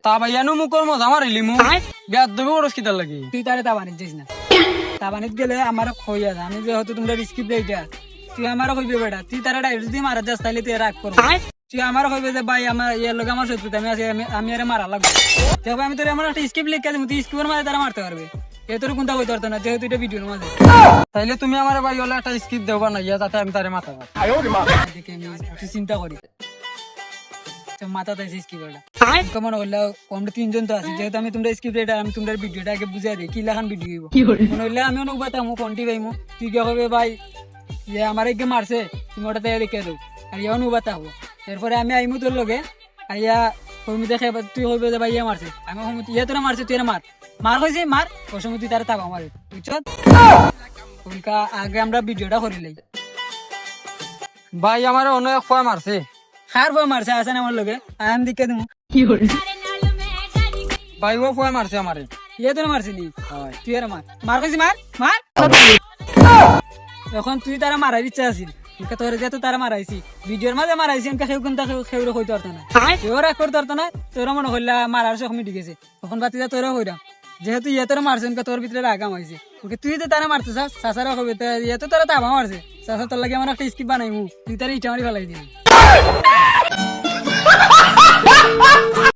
তা ভাইয়ানো মুখর মজা মারিলি মু বিয়ার দেবে ওরস কিতার লাগি তুই তারে তাবানিত যাইস না, তাবানিত গেলে আমার খইয়া যা, আমি যেহেতু তোমরা স্ক্রিপ্ট এইটা তুই আমারও কইবে বেটা, তুই তারা ডাইরেক্ট যদি মারা যাস তাহলে তুই রাগ করবো, তুই আমারও কইবে যে ভাই আমার ইয়ের লোক আমার শত্রু, আমি আছি আমি আরে মারা লাগবে, তবে আমি তোর আমার একটা স্ক্রিপ্ট লিখে দিব, তুই স্ক্রিপ্টের মাঝে তারা মারতে পারবে, এ তোর কোনটা কইতে পারতো না যেহেতু এটা ভিডিওর মাঝে। তাইলে তুমি আমার ভাই হলে একটা স্ক্রিপ্ট দেবা না ইয়া যাতে আমি তারে মাথা দেখে আমি একটু চিন্তা করি মাথা তাই স্ক্রিপ্টটা কেমন হইলে আমরা তিনজন তো আছি, যেহেতু আমি তোমরা স্ক্রিপ্ট এটা আমি তোমরা ভিডিওটা আগে বুঝাই দিই কি লেখান ভিডিও মনে হইলে আমি অনেক বাতাম কন্টি পাইমু, তুই কে হবে ভাই ইয়ে আমার এগে মারছে তুমি ওটা তাই দেখে দেবো আর ইয়ে অনুবাতা হবো, এরপরে আমি আইমু তোর লগে আইয়া কইমি দেখে তুই হইবে যে ভাই ইয়ে মারছে, আমি কইমু ইয়ে তোরা মারছে তুই মার মার হয়েছে মার ওর সময় তুই তারা তাবা মারে বুঝছ, ওইটা আগে আমরা ভিডিওটা করিলাই। ভাই আমার অনেক ফয় মারছে খার ভয় মারছে আসেন আমার লগে আমি দেখে দেবো ভাই ও ফয় মারছে আমারে ইয়ে তোরা মারছি নি তুই আর মার মার কইছি মার মার এখন তুই তারা মারার ইচ্ছা আছিল তোর যেহেতু তারা মারাইছি ভিডিওর মাঝে মারাইছি আমাকে কেউ কিন্তু কেউ হইতে পারতো না কেউ রাগ করতে পারতো না, তোরা মনে করলা মারার শখ মিটি গেছে তখন বাতি তোরা হইরাম যেহেতু ইয়ে তোরা মারছে তোর ভিতরে আগাম হয়েছে ওকে তুই তো তারা মারতে চাস চাষারা হবে ইয়ে তো তোরা তাবা মারছে চাষা তোর লাগে আমার একটা স্কিপ বানাইমু তুই তারা ইটা মারি ফেলাই দিবি।